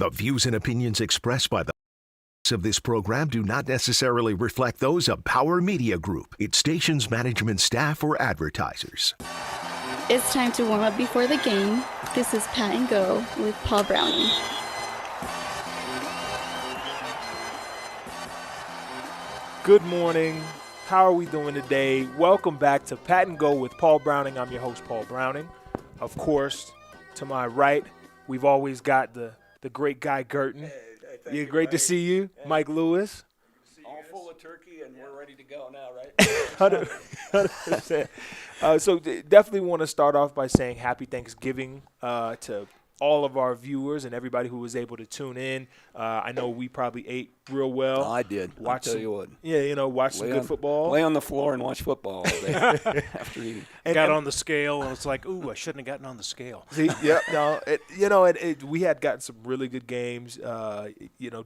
The views and opinions expressed by the hosts of this program do not necessarily reflect those of Power Media Group, its station's management staff, or advertisers. It's time to warm up before the game. This is Pat and Go with Paul Browning. Good morning. How are we doing today? Welcome back to Pat and Go with Paul Browning. I'm your host, Paul Browning. Of course, to my right, we've always got the great Guy Gerton. Hey, Great to see you. Hey. Mike Lewis. All full of turkey, and we're ready to go now, right? 100%. So definitely want to start off by saying happy Thanksgiving to all of our viewers and everybody who was able to tune in. I know we probably ate real well. I did. I'll tell you what. Yeah, watch some good football. Lay on the floor and watch football all day after eating. Got on the scale, and it's like, ooh, I shouldn't have gotten on the scale. See, we had gotten some really good games.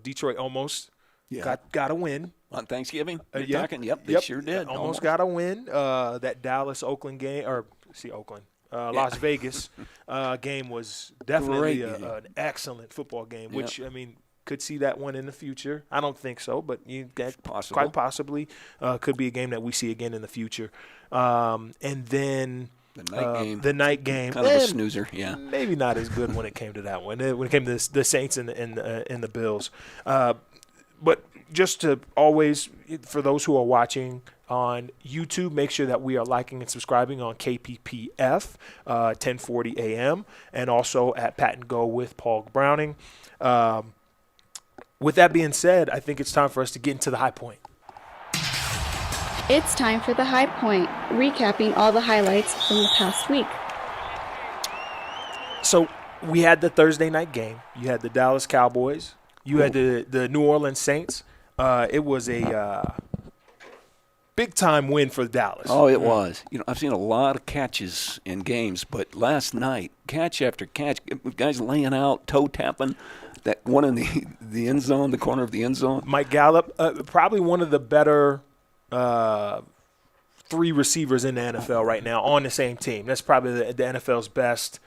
Detroit almost got a win. On Thanksgiving? You're Yeah. talking? Yep, they sure did. Almost got a win. That Dallas-Oakland game, Las Vegas game was definitely an excellent football game, which, could see that one in the future. I don't think so, but quite possibly could be a game that we see again in the future. And then the night game. Kind of a snoozer, yeah. Maybe not as good when it came to that one, when it came to the Saints and the Bills. But just to always, for those who are watching on YouTube, make sure that we are liking and subscribing on KPPF 1040 AM and also at Pat and Go with Paul Browning. With that being said, I think it's time for us to get into the high point. It's time for the high point, recapping all the highlights from the past week. So we had the Thursday night game. You had the Dallas Cowboys. You had the New Orleans Saints. It was a big-time win for Dallas. Oh, it was. I've seen a lot of catches in games, but last night, catch after catch, guys laying out, toe-tapping, that one in the end zone, the corner of the end zone. Mike Gallup, probably one of the better three receivers in the NFL right now on the same team. That's probably the NFL's best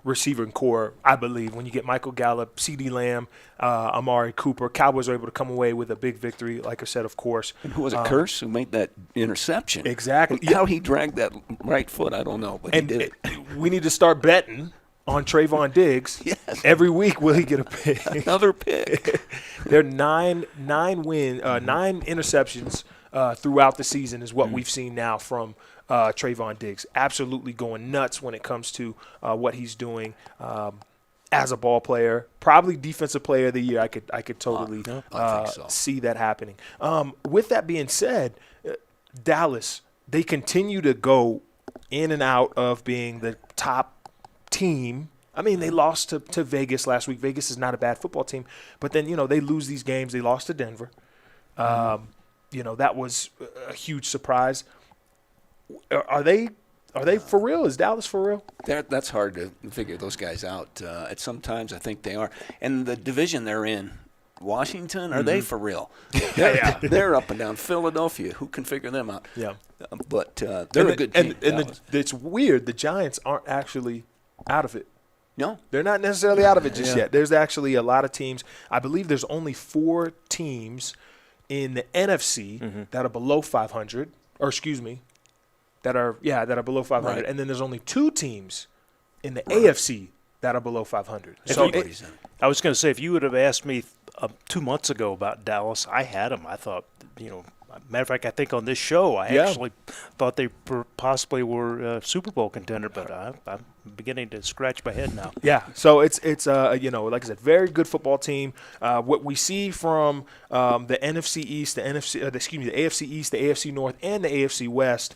receiver core, I believe. When you get Michael Gallup, CeeDee Lamb, Amari Cooper, Cowboys are able to come away with a big victory, like I said, of course. And who was it, Curse, who made that interception? Exactly. How he dragged that right foot, I don't know, but he did it. We need to start betting on Trayvon Diggs. Yes. Every week will he get a pick. Another pick. There are nine interceptions throughout the season is what we've seen now from Trayvon Diggs. Absolutely going nuts when it comes to what he's doing as a ball player. Probably defensive player of the year. I could totally I think so. see that happening. With that being said, Dallas, they continue to go in and out of being the top team. They lost to Vegas last week. Vegas is not a bad football team, but then they lose these games. They lost to Denver. That was a huge surprise. Are they for real? Is Dallas for real? That's hard to figure those guys out. At sometimes I think they are. And the division they're in, Washington, are they for real? They're up and down. Philadelphia, who can figure them out? Yeah. But they're a good team. And it's weird. The Giants aren't actually out of it. No. They're not necessarily out of it just yet. There's actually a lot of teams. I believe there's only 4 teams in the NFC that are below 500, that are below 500, Right. and then there's only 2 teams in the AFC that are below 500. I was going to say, if you would have asked me 2 months ago about Dallas, I had them. I thought, matter of fact, I think on this show, I actually thought they possibly were a Super Bowl contender, but I'm beginning to scratch my head now. Yeah, so it's like I said, very good football team. What we see from the NFC East, the AFC East, the AFC North, and the AFC West,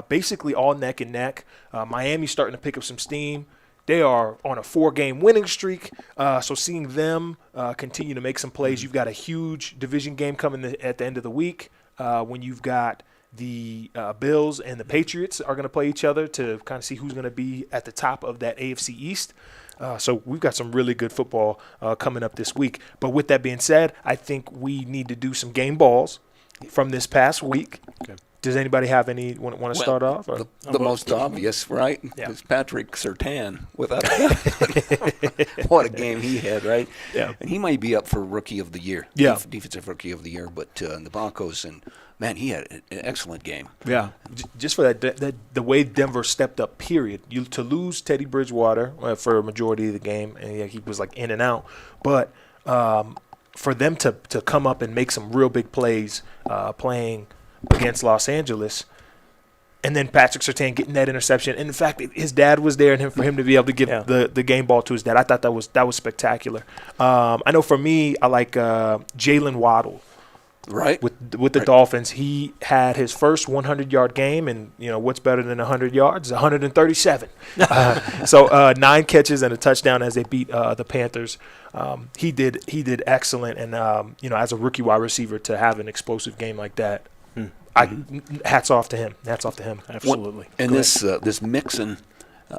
basically all neck and neck. Miami's starting to pick up some steam. They are on a 4-game winning streak, so seeing them continue to make some plays. You've got a huge division game coming at the end of the week when you've got the Bills and the Patriots are going to play each other to kind of see who's going to be at the top of that AFC East. So we've got some really good football coming up this week. But with that being said, I think we need to do some game balls from this past week. Okay. Does anybody have any want to start off? Or? The most obvious, right? Yeah. Is Patrick Surtain. Without what a game he had, right? Yeah. And he might be up for Rookie of the Year. Yeah. Defensive Rookie of the Year. But the Broncos, and man, he had an excellent game. Yeah, just for that the way Denver stepped up. Period. To lose Teddy Bridgewater for a majority of the game, and he was like in and out. But for them to come up and make some real big plays, playing against Los Angeles, and then Patrick Surtain getting that interception. And in fact, his dad was there, and for him to be able to give the game ball to his dad, I thought that was spectacular. I know for me, I like Jalen Waddle. Right. With the Dolphins, he had his first 100-yard game, and what's better than 100 yards? 137. So 9 catches and a touchdown as they beat the Panthers. He did excellent, and as a rookie wide receiver to have an explosive game like that, hats off to him. Absolutely. And this Mixon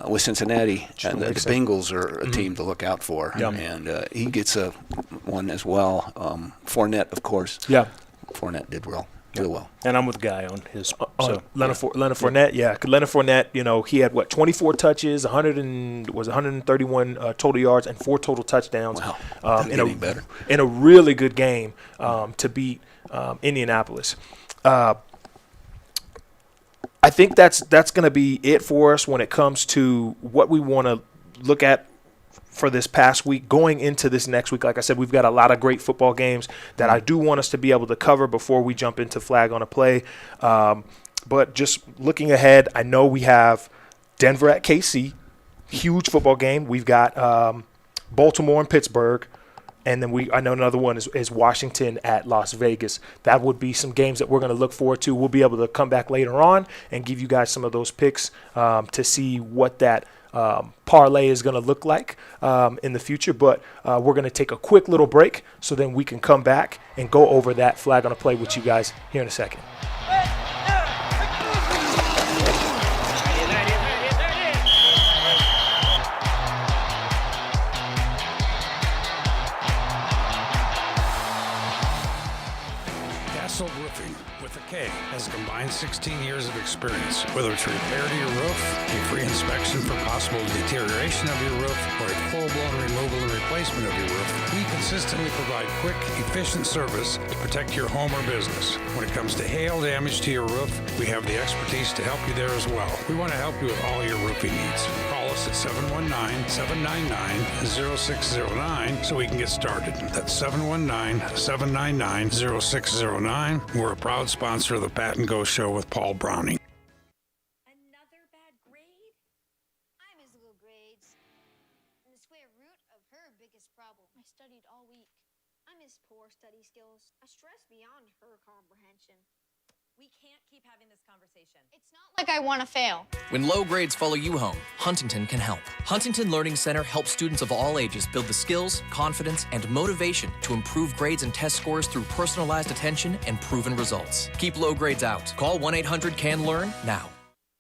with Cincinnati, and the Bengals are a team to look out for. Yeah. And he gets one as well. Fournette, of course. Yeah. Fournette did really well. And I'm with Guy on his. Leonard Fournette, yeah. Leonard Fournette, he had 24 touches, 131 total yards, and 4 total touchdowns. Wow. Getting better. In a really good game to beat Indianapolis. I think that's going to be it for us when it comes to what we want to look at for this past week. Going into this next week, like I said, we've got a lot of great football games that I do want us to be able to cover before we jump into Flag on a Play. But just looking ahead, I know we have Denver at KC, huge football game. We've got Baltimore and Pittsburgh. And then I know another one is Washington at Las Vegas. That would be some games that we're going to look forward to. We'll be able to come back later on and give you guys some of those picks to see what that parlay is going to look like in the future. But we're going to take a quick little break so then we can come back and go over that Flag on a Play with you guys here in a second. Roofing with a K has a combined 16 years of experience. Whether it's a repair to your roof, a free inspection for possible deterioration of your roof, or a full-blown removal and replacement of your roof, we consistently provide quick, efficient service to protect your home or business. When it comes to hail damage to your roof, we have the expertise to help you there as well. We want to help you with all your roofing needs. Call us at 719-799-0609 so we can get started. That's 719-799-0609. We're a proud sponsor of the Pat and Go Show with Paul Browning. Another bad grade? I miss low grades. And the square root of her biggest problem. I studied all week. I miss poor study skills. A stress beyond her comprehension. We can't keep having this conversation. It's not like I want to fail. When low grades follow you home, Huntington can help. Huntington Learning Center helps students of all ages build the skills, confidence, and motivation to improve grades and test scores through personalized attention and proven results. Keep low grades out. Call 1-800-CAN-LEARN now.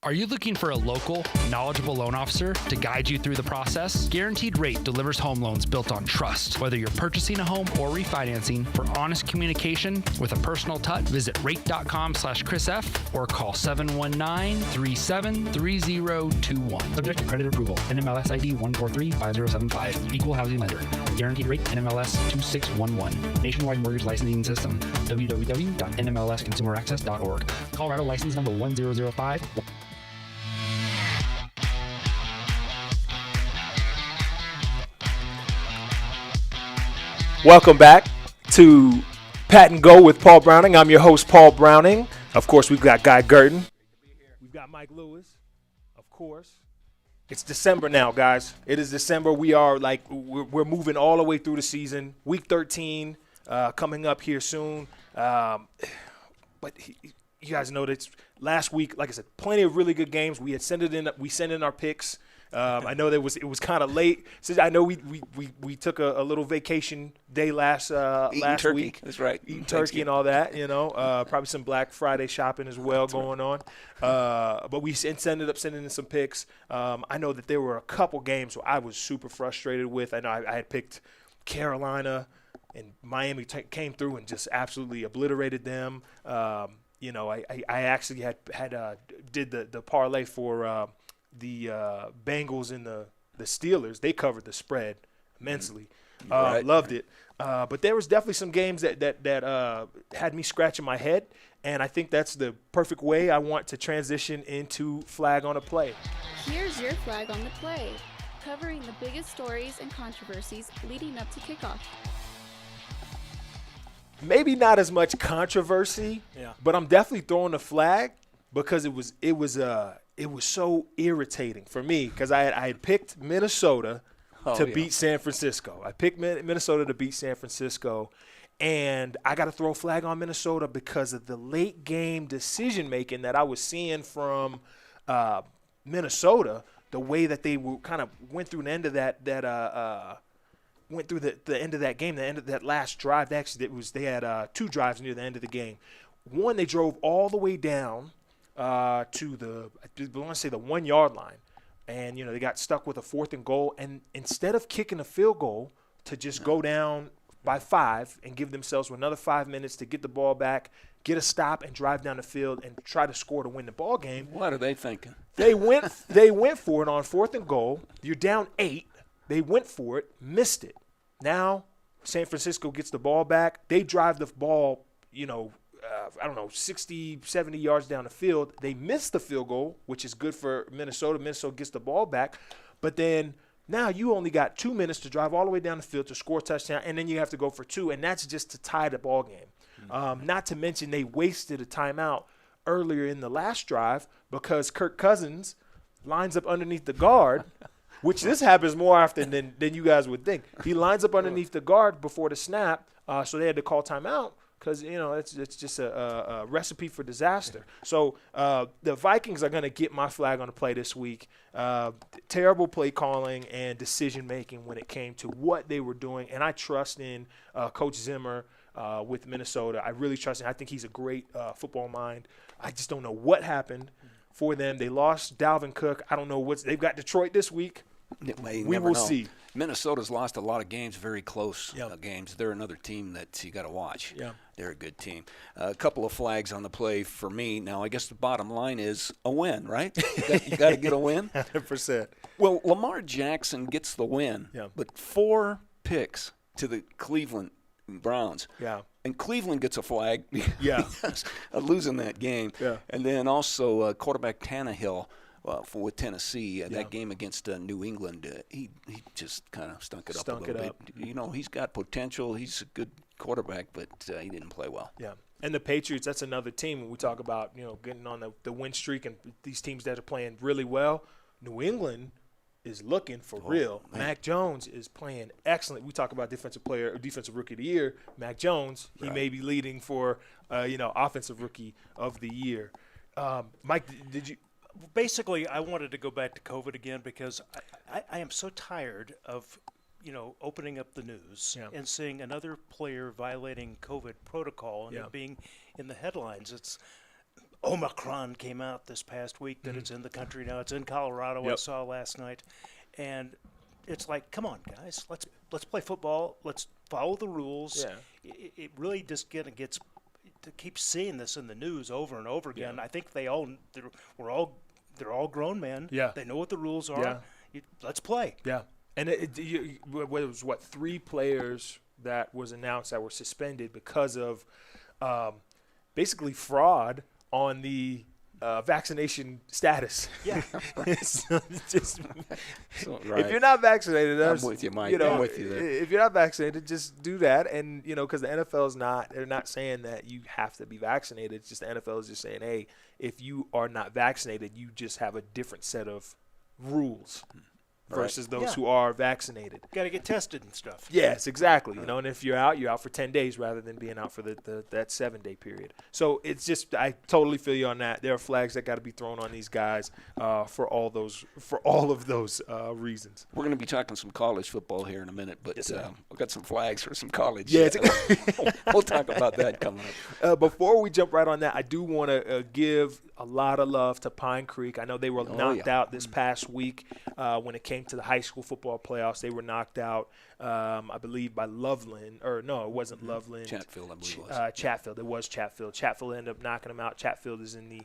Are you looking for a local, knowledgeable loan officer to guide you through the process? Guaranteed Rate delivers home loans built on trust. Whether you're purchasing a home or refinancing, for honest communication with a personal touch, visit rate.com/ChrisF or call 719-373021. Subject to credit approval. NMLS ID 1435075. Equal housing lender. Guaranteed Rate NMLS 2611. Nationwide mortgage licensing system. www.nmlsconsumeraccess.org. Colorado license number 1005. Welcome back to Pat and Go with Paul Browning. I'm your host, Paul Browning. Of course, we've got Guy Gurton. We've got Mike Lewis, of course. It's December now, guys. It is December. We're moving all the way through the season. Week 13 coming up here soon. But you guys know that last week, like I said, plenty of really good games. We sent in our picks. I know it was kind of late. So I know we took a little vacation day last turkey. week. That's right. Eating turkey and all that, probably some Black Friday shopping as well going on. But we ended up sending in some picks. I know that there were a couple games where I was super frustrated with. I know I had picked Carolina, and Miami came through and just absolutely obliterated them. I actually did the parlay for the Bengals and the Steelers. They covered the spread immensely. Right. Loved it. But there was definitely some games that had me scratching my head, and I think that's the perfect way I want to transition into Flag on a Play. Here's your Flag on the Play, covering the biggest stories and controversies leading up to kickoff. Maybe not as much controversy, but I'm definitely throwing a flag because it was so irritating for me because I had picked Minnesota to beat San Francisco. I picked Minnesota to beat San Francisco, and I got to throw a flag on Minnesota because of the late game decision making that I was seeing from Minnesota. The way that they kind of went through the end of went through the end of that game, the end of that last drive. They had 2 drives near the end of the game. One, they drove all the way down to the 1 yard line, and they got stuck with a 4th and goal. And instead of kicking a field goal to just go down by 5 and give themselves another 5 minutes to get the ball back, get a stop, and drive down the field and try to score to win the ball game. What are they thinking? They went for it on 4th and goal. You're down 8. They went for it, missed it. Now San Francisco gets the ball back. They drive the ball, 60, 70 yards down the field. They miss the field goal, which is good for Minnesota. Minnesota gets the ball back. But then now you only got 2 minutes to drive all the way down the field to score a touchdown, and then you have to go for 2, and that's just to tie the ball game. Not to mention they wasted a timeout earlier in the last drive because Kirk Cousins lines up underneath the guard, which this happens more often than you guys would think. He lines up underneath the guard before the snap, so they had to call timeout because, it's just a recipe for disaster. So the Vikings are going to get my flag on the play this week. Terrible play calling and decision-making when it came to what they were doing, and I trust in Coach Zimmer with Minnesota. I really trust him. I think he's a great football mind. I just don't know what happened for them. They lost Dalvin Cook. I don't know they've got Detroit this week. We will see. Minnesota's lost a lot of games, very close games. They're another team that you got to watch. Yeah. They're a good team. A couple of flags on the play for me. Now, I guess the bottom line is a win, right? You got to get a win. 100%. Well, Lamar Jackson gets the win, but 4 picks to the Cleveland Browns. Yeah. And Cleveland gets a flag. Yeah. Losing that game. Yeah. And then also quarterback Tannehill with Tennessee. That game against New England, he just kind of stunk it up a little bit. He's got potential. He's a good quarterback, but he didn't play well. Yeah. And the Patriots, that's another team when we talk about, getting on the win streak and these teams that are playing really well. New England is looking for real. Man. Mac Jones is playing excellent. We talk about defensive rookie of the year. Mac Jones, he may be leading for, offensive rookie of the year. Mike, did you? Basically, I wanted to go back to COVID again because I am so tired of, opening up the news and seeing another player violating COVID protocol and it being in the headlines. It's Omicron came out this past week that it's in the country now. It's in Colorado. I saw last night, and it's like, come on, guys, let's play football. Let's follow the rules. Yeah. It really just gets to keep seeing this in the news over and over again. Yeah. I think they're all grown men. Yeah, they know what the rules are. Yeah. Let's play. Yeah, and it was 3 players that was announced that were suspended because of basically fraud on the vaccination status. Yeah. If you're not vaccinated, I'm with you, Mike. I'm with you there. If you're not vaccinated, just do that. And, because the NFL they're not saying that you have to be vaccinated. It's just the NFL is just saying, hey, if you are not vaccinated, you just have a different set of ruls versus those who are vaccinated. Got to get tested and stuff. Yes, exactly. And if you're out for 10 days rather than being out for that 7-day period. So it's just, I totally feel you on that. There are flags that got to be thrown on these guys for all of those reasons. We're going to be talking some college football here in a minute, but we've got some flags for some college. Yeah, we'll talk about that coming up. Before we jump right on that, I do want to give a lot of love to Pine Creek. I know they were knocked out this past week when it came came to the high school football playoffs. They were knocked out, I believe, by Loveland. Or no, it wasn't Loveland. Chatfield, I believe it was. Chatfield. It was Chatfield. Chatfield ended up knocking them out. Chatfield is in the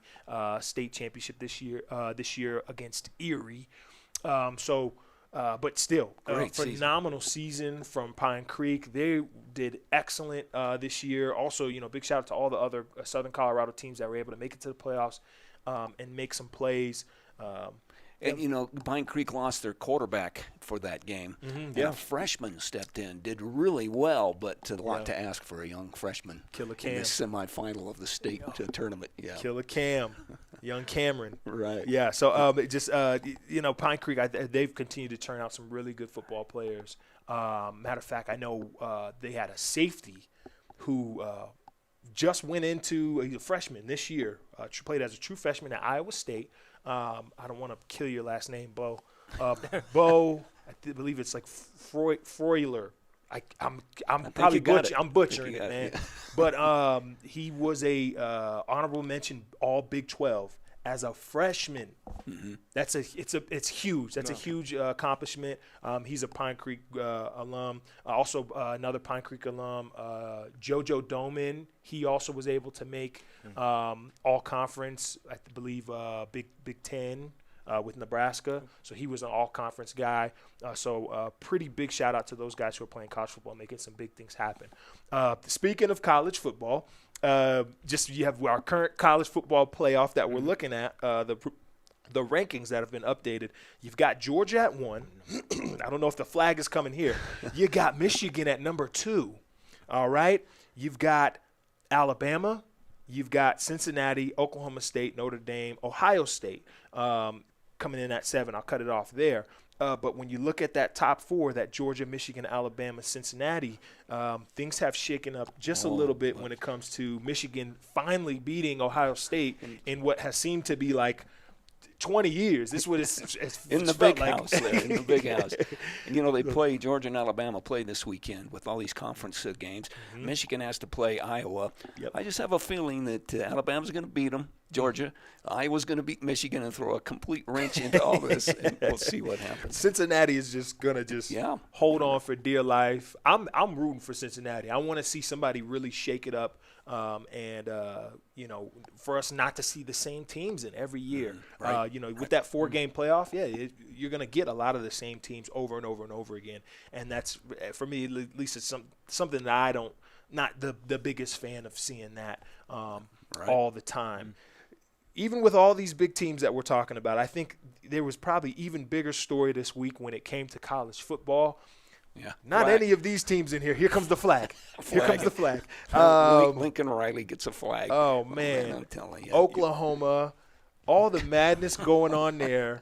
state championship this year against Erie. But still, phenomenal season from Pine Creek. They did excellent this year. Also, big shout out to all the other Southern Colorado teams that were able to make it to the playoffs and make some plays. And, Pine Creek lost their quarterback for that game. Mm-hmm, and a freshman stepped in, did really well, but a lot to ask for a young freshman Killer Cam. in the semifinal of the state tournament. Yeah. Killer Cam, young Cameron. Right. Yeah, so Pine Creek, they've continued to turn out some really good football players. Matter of fact, I know they had a safety who just went into a freshman this year, played as a true freshman at Iowa State. I don't want to kill your last name, Bo. Bo, I believe it's like Freuler. I'm probably butchering it, man. Yeah. But he was a honorable mention All Big 12 as a freshman. Mm-hmm. It's huge. That's a huge accomplishment. He's a Pine Creek alum. Also another Pine Creek alum, JoJo Doman. He also was able to make all conference. I believe Big Ten. With Nebraska, so he was an all-conference guy. Pretty big shout-out to those guys who are playing college football, making some big things happen. Speaking of college football, you have our current college football playoff that we're looking at, the rankings that have been updated. You've got Georgia at 1. I don't know if the flag is coming here. You got Michigan at number 2. All right? You've got Alabama. You've got Cincinnati, Oklahoma State, Notre Dame, Ohio State coming in at 7. I'll cut it off there. But when you look at that top 4, that Georgia, Michigan, Alabama, Cincinnati, things have shaken up just a little bit when it comes to Michigan finally beating Ohio State in what has seemed to be like 20 years. This was in the big house there, in the big house. And, they play, Georgia and Alabama play this weekend with all these conference games. Mm-hmm. Michigan has to play Iowa. Yep. I just have a feeling that Alabama's going to beat them, Georgia. Iowa's going to beat Michigan and throw a complete wrench into all this, and we'll see what happens. Cincinnati is just going to hold on for dear life. I'm rooting for Cincinnati. I want to see somebody really shake it up. For us not to see the same teams in every year. Right. With that 4-game playoff, you're going to get a lot of the same teams over and over and over again. And that's, for me, at least it's something that not the biggest fan of seeing that all the time. Mm-hmm. Even with all these big teams that we're talking about, I think there was probably even bigger story this week when it came to college football. Yeah. Not any of these teams in here. Here comes the flag. Here comes the flag. Lincoln Riley gets a flag. Oh, man. I'm telling you. Oklahoma, all the madness going on there.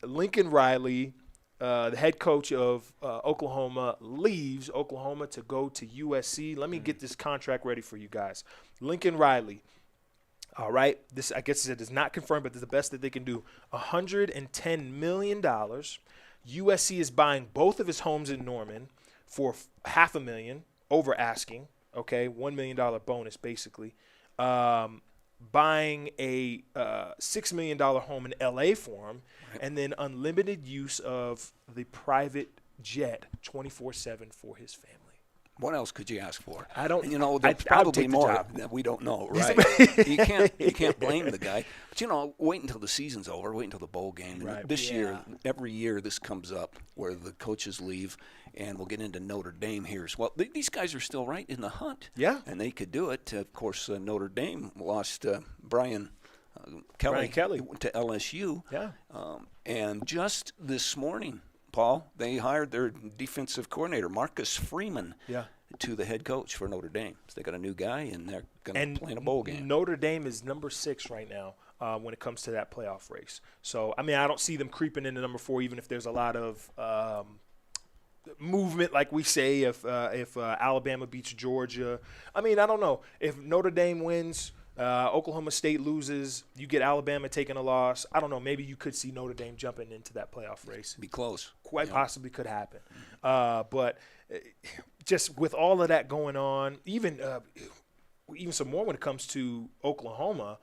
Lincoln Riley, the head coach of Oklahoma, leaves Oklahoma to go to USC. Let me get this contract ready for you guys. Lincoln Riley. All right. This, I guess it is not confirmed, but it's the best that they can do. $110 million. USC is buying both of his homes in Norman for $500,000 over asking, okay, $1 million bonus basically. Buying a $6 million home in LA for him, and then unlimited use of the private jet 24/7 for his family. What else could you ask for? I don't. There's probably more that we don't know, right? you can't blame the guy. But wait until the season's over. Wait until the bowl game. And this year, every year, this comes up where the coaches leave, and we'll get into Notre Dame here as well. These guys are still right in the hunt. Yeah, and they could do it. Of course, Notre Dame lost Brian Kelly to LSU. Yeah, and just this morning, Paul, they hired their defensive coordinator, Marcus Freeman, to the head coach for Notre Dame. So they got a new guy, and they're going to play in a bowl game. Notre Dame is number 6 right now when it comes to that playoff race. So, I don't see them creeping into number 4, even if there's a lot of movement, like we say, if Alabama beats Georgia. I don't know. If Notre Dame wins, Oklahoma State loses, you get Alabama taking a loss. I don't know. Maybe you could see Notre Dame jumping into that playoff race. Be close. Quite possibly could happen. But just with all of that going on, even some more when it comes to Oklahoma,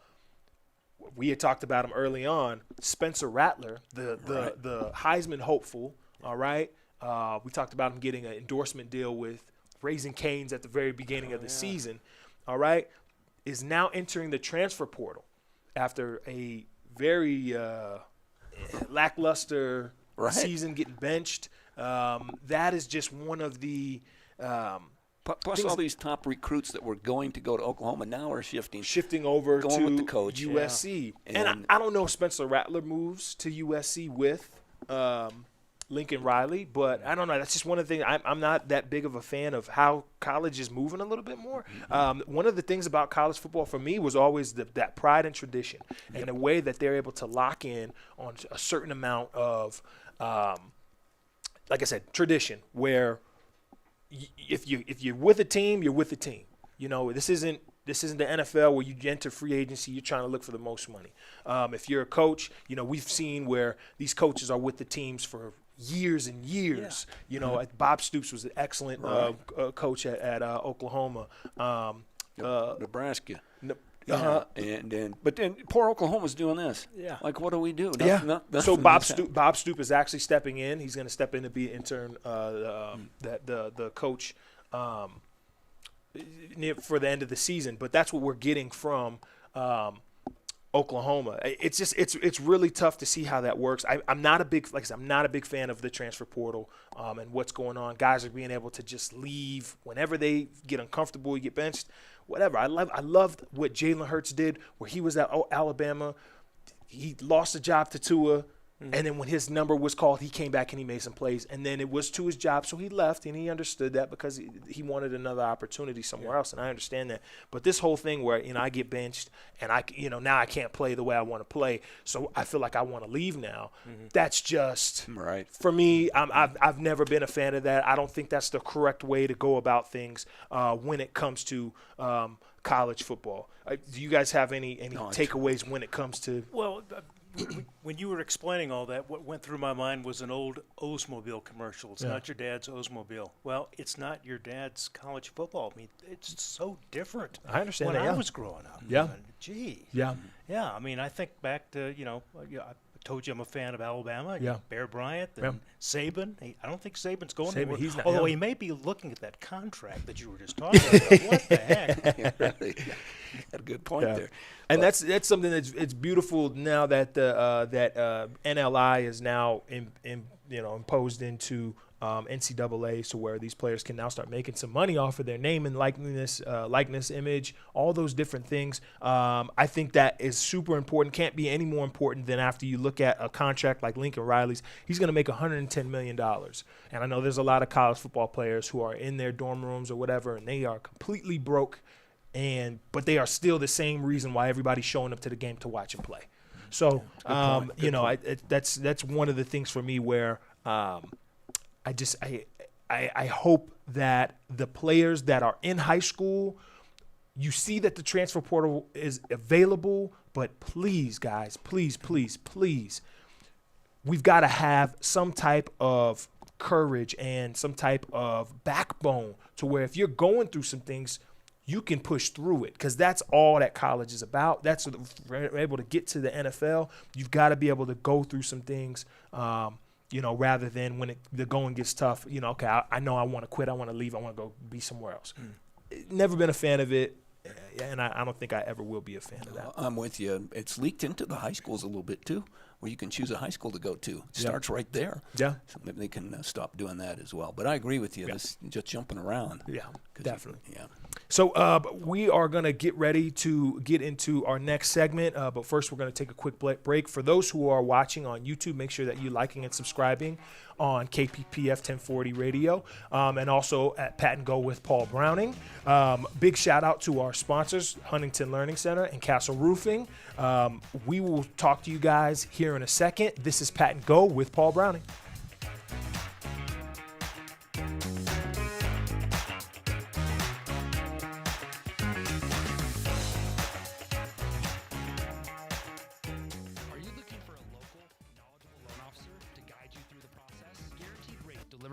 we had talked about him early on. Spencer Rattler, the Heisman hopeful. All right. We talked about him getting an endorsement deal with Raising Cane's at the very beginning of the season. All right. Is now entering the transfer portal after a very lackluster season, getting benched. That is just one of the plus all these top recruits that were going to go to Oklahoma now are shifting over going to with the coach. USC. And I don't know if Spencer Rattler moves to USC with Lincoln Riley, but I don't know. That's just one of the things. I'm not that big of a fan of how college is moving a little bit more. One of the things about college football for me was always that pride and tradition, and the way that they're able to lock in on a certain amount of, like I said, tradition, where if you're with a team, you're with the team. You know, this isn't the NFL where you enter free agency, you're trying to look for the most money. If you're a coach, you know, we've seen where these coaches are with the teams for years and years. You know, Bob Stoops was an excellent coach at Oklahoma. Nebraska. But then poor Oklahoma's doing this. Yeah. Like, what do we do? So Bob Stoop is actually stepping in. He's going to step in to be intern, the coach for the end of the season. But that's what we're getting from Oklahoma. It's just it's really tough to see how that works. I'm not a big fan of the transfer portal and what's going on. Guys are being able to just leave whenever they get uncomfortable, you get benched, whatever. I loved what Jalen Hurts did, where he was at Alabama. He lost a job to Tua. And then when his number was called, he came back and he made some plays. And then it was to his job, so he left, and he understood that because he wanted another opportunity somewhere else, and I understand that. But this whole thing where, you know, I get benched and now I can't play the way I want to play, so I feel like I want to leave now. That's just for me. I've never been a fan of that. I don't think that's the correct way to go about things when it comes to college football. Do you guys have any takeaways when it comes to? Well. When you were explaining all that, what went through my mind was an old Oldsmobile commercial. It's not your dad's Oldsmobile. Well, it's not your dad's college football. I mean, it's so different. I understand when that. I was growing up. Yeah. Gee. Yeah. Yeah. I mean, I think back to, I told you I'm a fan of Alabama. Yeah. Bear Bryant and Saban. I don't think Saban's going anywhere. He's not, although he may be looking at that contract that you were just talking about. What the heck? Yeah, really. Had a good point there. And that's something it's beautiful now that that NLI is now imposed into NCAA, so where these players can now start making some money off of their name and likeness, image, all those different things. I think that is super important. Can't be any more important than after you look at a contract like Lincoln Riley's. He's going to make $110 million. And I know there's a lot of college football players who are in their dorm rooms or whatever, and they are completely broke. But they are still the same reason why everybody's showing up to the game to watch and play. So, that's one of the things for me where I hope that the players that are in high school, you see that the transfer portal is available, but please, guys, please, we've got to have some type of courage and some type of backbone to where if you're going through some things, you can push through it, because that's all that college is about. That's what we're able to get to the NFL. You've got to be able to go through some things, rather than when the going gets tough. Okay, I know I want to quit. I want to leave. I want to go be somewhere else. Never been a fan of it, and I don't think I ever will be a fan of that. I'm with you. It's leaked into the high schools a little bit too, where you can choose a high school to go to. It starts right there. Yeah. So maybe they can stop doing that as well. But I agree with you. This just jumping around. Yeah, definitely. Yeah. So we are going to get ready to get into our next segment, but first we're going to take a quick break. For those who are watching on YouTube, make sure that you're liking and subscribing on KPPF 1040 Radio, and also at Pat and Go with Paul Browning. Big shout out to our sponsors, Huntington Learning Center and Castle Roofing. We will talk to you guys here in a second. This is Pat and Go with Paul Browning.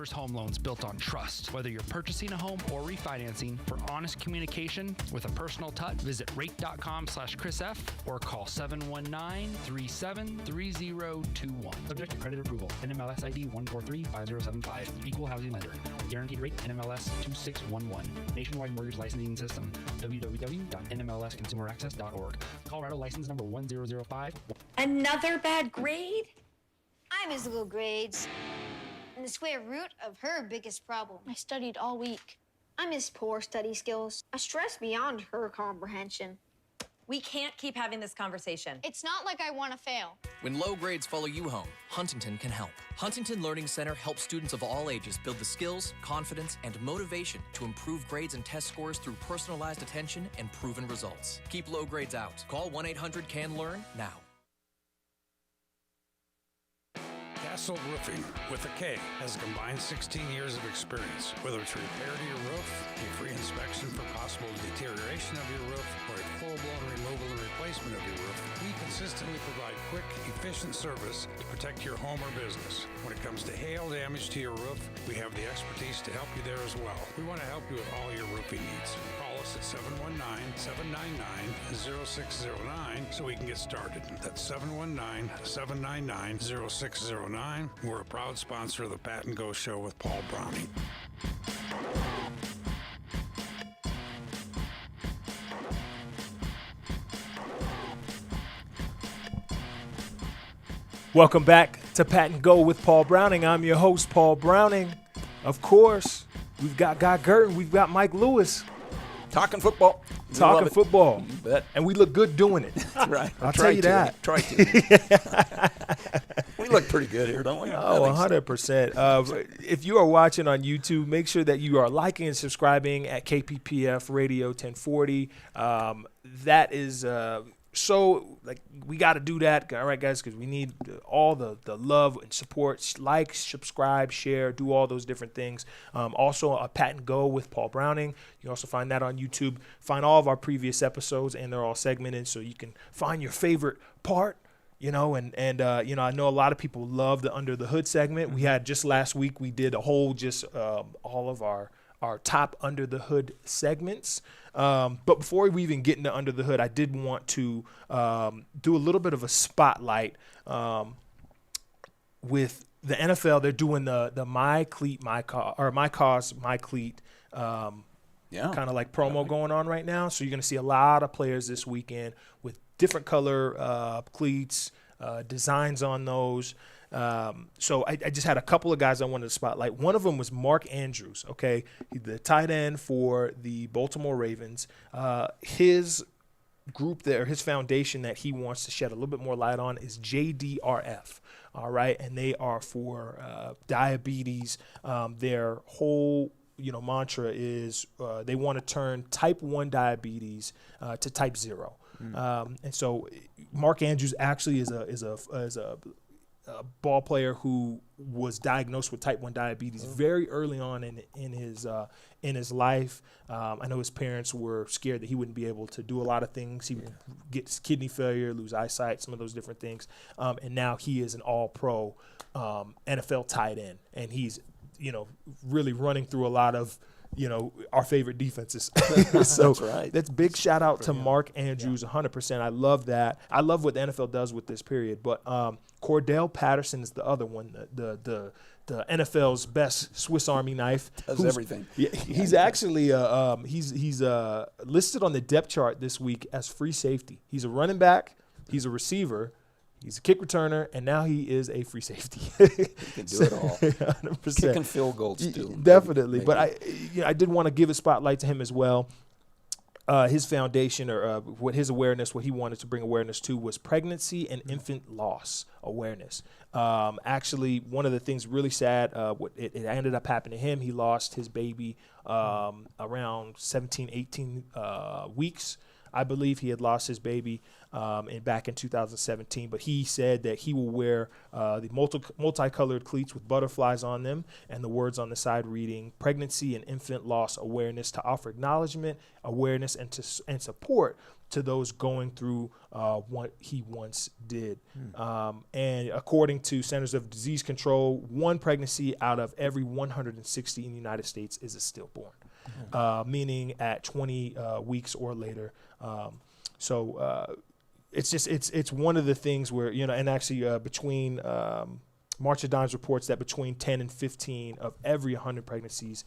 delivers home loans built on trust. Whether you're purchasing a home or refinancing, for honest communication with a personal touch, visit rate.com/ChrisF or call 719-373021. Subject to credit approval. NMLS ID 1435075. Equal housing lender. Guaranteed rate NMLS 2611. Nationwide mortgage licensing system. www.nmlsconsumeraccess.org. Colorado license number 1005. Another bad grade? I miss little grades. And the square root of her biggest problem. I studied all week. I miss poor study skills. I stress beyond her comprehension. We can't keep having this conversation. It's not like I want to fail. When low grades follow you home, Huntington can help. Huntington Learning Center helps students of all ages build the skills, confidence, and motivation to improve grades and test scores through personalized attention and proven results. Keep low grades out. Call 1-800-CAN-LEARN now. Castle Roofing with a K has a combined 16 years of experience. Whether it's repair to your roof, a free inspection for possible deterioration of your roof, or a full-blown removal and replacement of your roof, we consistently provide quick, efficient service to protect your home or business. When it comes to hail damage to your roof, we have the expertise to help you there as well. We want to help you with all your roofing needs. Call us at 719-799-0609 so we can get started. That's 719-799-0609. We're a proud sponsor of the Pat and Go Show with Paul Browning. Welcome back to Pat and Go with Paul Browning. I'm your host, Paul Browning. Of course, we've got Guy Gurton, we've got Mike Lewis. Talking football. Talking football. You bet. And we look good doing it. That's right. I'll tell you that. Try to. We look pretty good here, don't we? Oh, 100%. If you are watching on YouTube, make sure that you are liking and subscribing at KPPF Radio 1040. That is we got to do that. All right, guys, because we need all the love and support. Like, subscribe, share, do all those different things. Also, a Pat and Go with Paul Browning. You can also find that on YouTube. Find all of our previous episodes, and they're all segmented, so you can find your favorite part. I know a lot of people love the Under the Hood segment. We had just last week, we did a whole all of our top Under the Hood segments. But before we even get into Under the Hood, I did want to do a little bit of a spotlight with the NFL. They're doing the My Cleat, My Cause, My Cleat kind of like promo going on right now. So you're going to see a lot of players this weekend with different color cleats, designs on those. So I just had a couple of guys I wanted to spotlight. One of them was Mark Andrews, okay, the tight end for the Baltimore Ravens. His group there, his foundation that he wants to shed a little bit more light on is JDRF, all right, and they are for diabetes. Their whole mantra is they want to turn type 1 diabetes to type 0. And so Mark Andrews actually is a ball player who was diagnosed with type 1 diabetes very early on in his life. I know his parents were scared that he wouldn't be able to do a lot of things. He would get kidney failure, lose eyesight, some of those different things. And now he is an all-pro NFL tight end, and he's really running through a lot of our favorite defenses. So that's right. That's big shout out to Mark Andrews, 100%. I love that. I love what the NFL does with this period. But Cordell Patterson is the other one, the NFL's best Swiss Army knife. Does everything. Yeah, he's actually he's listed on the depth chart this week as free safety. He's a running back. He's a receiver. He's a kick returner, and now he is a free safety. He can do it all. 100%. Kicking field goals, too. Definitely. But I did want to give a spotlight to him as well. His foundation, or what he wanted to bring awareness to, was pregnancy and infant loss awareness. Actually, one of the things really sad, it ended up happening to him. He lost his baby around 17, 18 weeks. I believe he had lost his baby back in 2017, but he said that he will wear the multicolored cleats with butterflies on them and the words on the side reading "Pregnancy and Infant Loss Awareness" to offer acknowledgement, awareness, and support to those going through what he once did. And according to Centers of Disease Control, 1 pregnancy out of every 160 in the United States is a stillborn, meaning at 20 weeks or later. It's one of the things where, and actually between March of Dimes reports that between 10 and 15 of every 100 pregnancies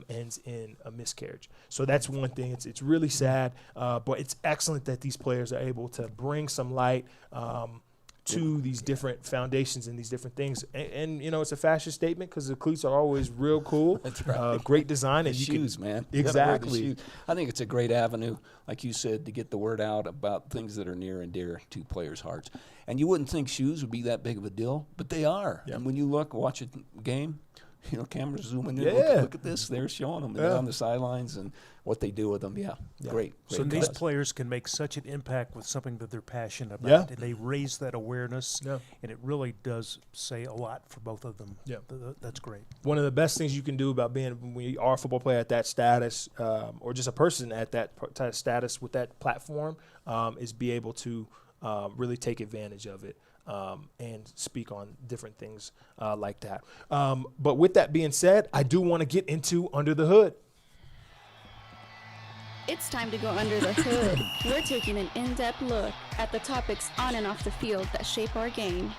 ends in a miscarriage. So that's one thing. It's really sad, but it's excellent that these players are able to bring some light to these different foundations and these different things. And it's a fashion statement because the cleats are always real cool. That's right. Great design. And shoes, man. Exactly. I think it's a great avenue, like you said, to get the word out about things that are near and dear to players' hearts. And you wouldn't think shoes would be that big of a deal, but they are. Yep. And when you watch a game, cameras zooming in. Look at this. They're showing them on the sidelines and what they do with them. Yeah. Great. So these players can make such an impact with something that they're passionate about. And they raise that awareness. Yeah. And it really does say a lot for both of them. Yeah. That's great. One of the best things you can do about when you are a football player at that status, or just a person at that status with that platform, is be able to really take advantage of it. And speak on different things like that. But with that being said, I do want to get into Under the Hood. It's time to go under the hood. We're taking an in-depth look at the topics on and off the field that shape our game.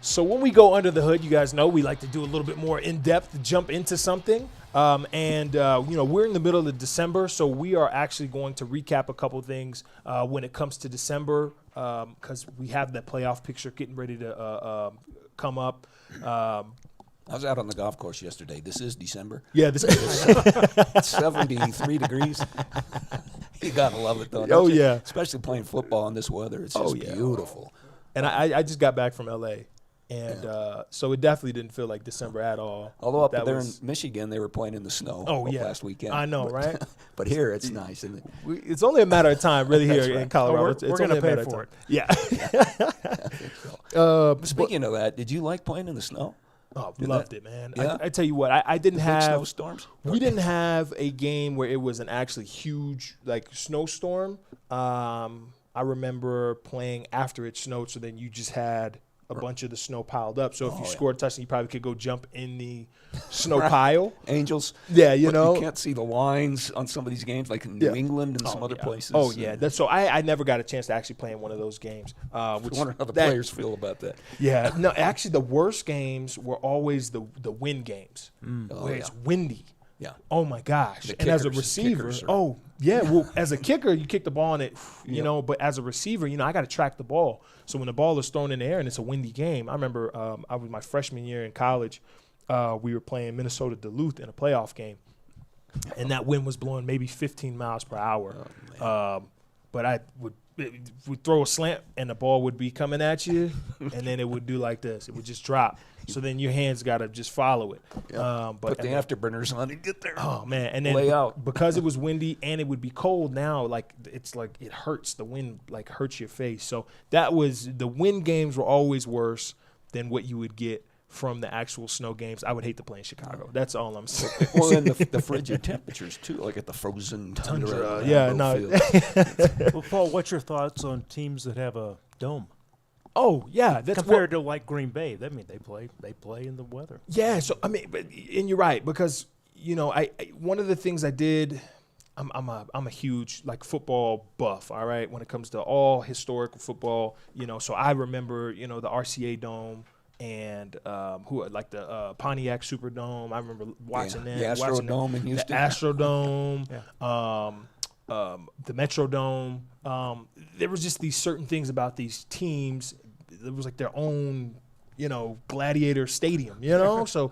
So when we go under the hood, you guys know we like to do a little bit more in-depth to jump into something. We're in the middle of December, so we are actually going to recap a couple things when it comes to December, because we have that playoff picture getting ready to come up. I was out on the golf course yesterday. This is December. Yeah, it's 73 degrees. You gotta love it, though. Oh, yeah. Especially playing football in this weather. It's just beautiful. And I just got back from L.A., and so it definitely didn't feel like December at all. Although up there in Michigan, they were playing in the snow last weekend. I know, right? But here, it's nice, isn't it? It's only a matter of time, really, here in Colorado. We're going to pay for it. Yeah. I think so. Speaking of that, did you like playing in the snow? Oh, loved it, man. Yeah? I tell you what, I didn't have snowstorms. We didn't have a game where it was an actually huge snowstorm. I remember playing after it snowed, so then you just had a bunch of the snow piled up. So if you scored a touchdown, you probably could go jump in the snow pile. Angels. Yeah, you can't see the lines on some of these games, like in New England and some other places. Oh, yeah. So I never got a chance to actually play in one of those games. I wonder how the players feel about that. Yeah. No, actually, the worst games were always the wind games, where it's windy. Yeah. Oh, my gosh. And as a receiver, well, as a kicker, you kick the ball and it, but as a receiver, I got to track the ball. So when the ball is thrown in the air and it's a windy game, I remember I was my freshman year in college. We were playing Minnesota Duluth in a playoff game, and that wind was blowing maybe 15 miles per hour. But I would throw a slant and the ball would be coming at you, and then it would do like this. It would just drop. So then your hands got to just follow it. But put the afterburners on and get there. Oh, man. And then lay out. Because it was windy and it would be cold now, it's like it hurts. The wind hurts your face. So the wind games were always worse than what you would get from the actual snow games. I would hate to play in Chicago. That's all I'm saying. Well, and the frigid temperatures, too, like at the frozen tundra. Well, Paul, what's your thoughts on teams that have a dome? Oh, yeah. That's compared to like Green Bay. That means they play in the weather. Yeah, so and you're right, because I one of the things I did, I'm a huge football buff, all right, when it comes to all historical football, so I remember, the RCA Dome and the Pontiac Superdome. I remember watching that. The Astrodome in Houston. The Astrodome. The Metrodome. There was just these certain things about these teams. It was like their own, gladiator stadium, So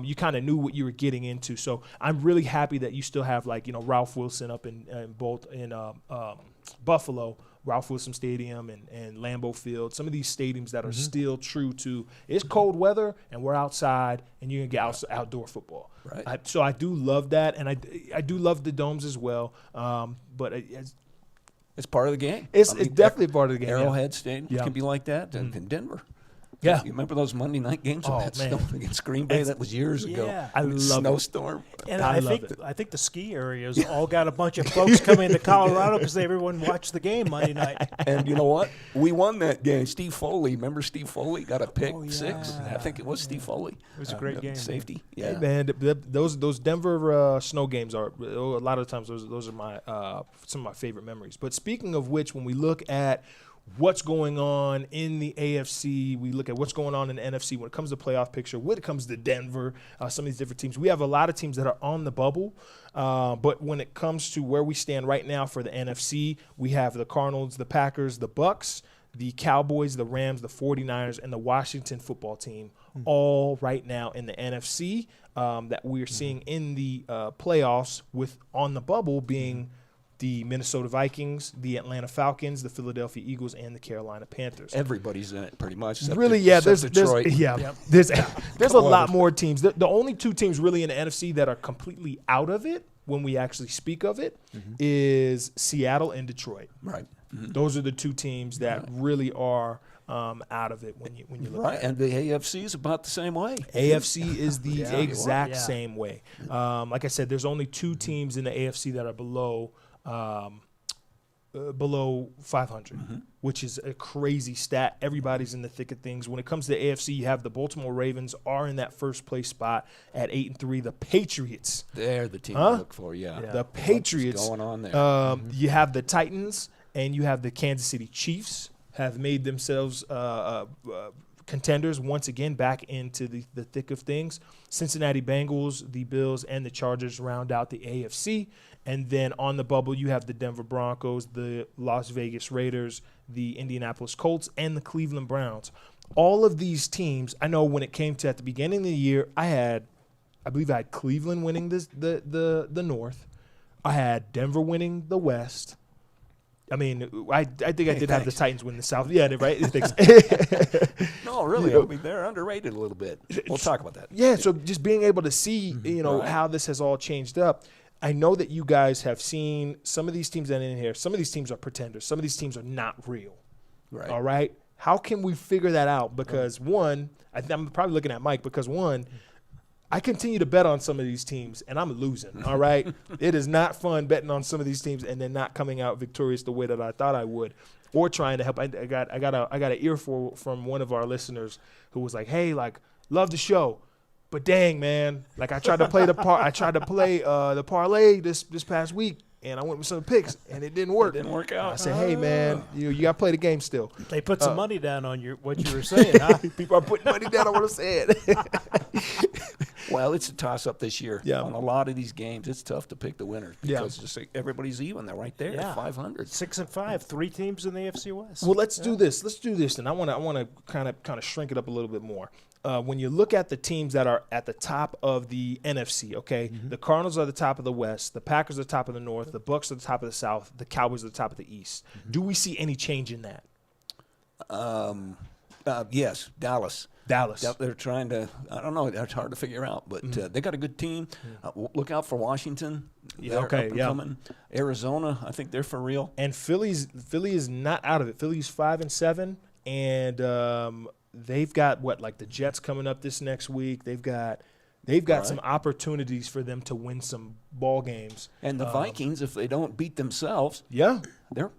you kind of knew what you were getting into. So I'm really happy that you still have Ralph Wilson up in Buffalo, Ralph Wilson Stadium and Lambeau Field. Some of these stadiums that are still true to it's cold weather and we're outside and you're gonna get outdoor football. Right. So I do love that, and I do love the domes as well. But it's part of the game. It's definitely part of the game. Arrowhead Stadium can be like that, and in Denver. Yeah. You remember those Monday night games Oh, that man. snow against Green Bay? That was years ago. Yeah. I love snowstorm. And I think the ski areas all got a bunch of folks coming to Colorado because everyone watched the game Monday night. And you know what? We won that game. Steve Foley, remember Steve Foley got a pick six? I think it was Steve Foley. It was a great game. Safety. Yeah. Hey, man, those Denver snow games are a lot of times those are my some of my favorite memories. But speaking of which, when we look at what's going on in the AFC, we look at what's going on in the NFC when it comes to playoff picture, when it comes to Denver, some of these different teams. We have a lot of teams that are on the bubble, but when it comes to where we stand right now for the NFC, we have the Cardinals, the Packers, the Bucks, the Cowboys, the Rams, the 49ers, and the Washington football team, all right now in the NFC that we're seeing in the playoffs, with on the bubble being the Minnesota Vikings, the Atlanta Falcons, the Philadelphia Eagles, and the Carolina Panthers. Everybody's in it pretty much. Really, there's Detroit. There's a lot more teams. The only two teams really in the NFC that are completely out of it when we actually speak of it is Seattle and Detroit. Right. Those are the two teams that really are out of it when you look at it. And the AFC is about the same way. AFC is the exact same way. Like I said, there's only two teams in the AFC that are below 500, which is a crazy stat. Everybody's in the thick of things. When it comes to the AFC, you have the Baltimore Ravens are in that first place spot at 8-3. The Patriots, they're the team to look for. The Patriots. What's going on there? You have the Titans and you have the Kansas City Chiefs have made themselves contenders once again back into the thick of things. Cincinnati Bengals, the Bills, and the Chargers round out the AFC. And then on the bubble, you have the Denver Broncos, the Las Vegas Raiders, the Indianapolis Colts, and the Cleveland Browns. All of these teams, I know when it came to at the beginning of the year, I believe I had Cleveland winning the North. I had Denver winning the West. I mean, I think I did have the Titans win the South. Yeah, right? No, really. I mean, they're underrated a little bit. We'll talk about that. Yeah, so just being able to see, how this has all changed up. I know that you guys have seen some of these teams that are in here. Some of these teams are pretenders. Some of these teams are not real. Right. All right? How can we figure that out? Because, one, I'm probably looking at Mike because, one, I continue to bet on some of these teams, and I'm losing, all right? It is not fun betting on some of these teams and then not coming out victorious the way that I thought I would, or trying to help. I got an earful from one of our listeners who was like, hey, like, love the show. But dang, man, like I tried to play the parlay this past week, and I went with some picks, and it didn't work. It didn't work out. I said, hey, man, you got to play the game still. They put some money down on what you were saying, huh? People are putting money down on what I'm saying. Well, it's a toss-up this year. Yeah. On a lot of these games, it's tough to pick the winners because just like everybody's even. They're right there at 500. 6-5, 3 teams in the AFC West. Well, let's do this. Let's do this, and I want to kind of shrink it up a little bit more. When you look at the teams that are at the top of the NFC, okay, the Cardinals are the top of the West, the Packers are the top of the North, the Bucks are the top of the South, the Cowboys are the top of the East. Do we see any change in that? Yes, Dallas. They're trying to, I don't know, it's hard to figure out, but they got a good team. Look out for Washington. They're up and coming. Arizona, I think they're for real. And Philly is not out of it. Philly's 5-7, and they've got the Jets coming up this next week. They've got some opportunities for them to win some ball games. And the Vikings, if they don't beat themselves, they're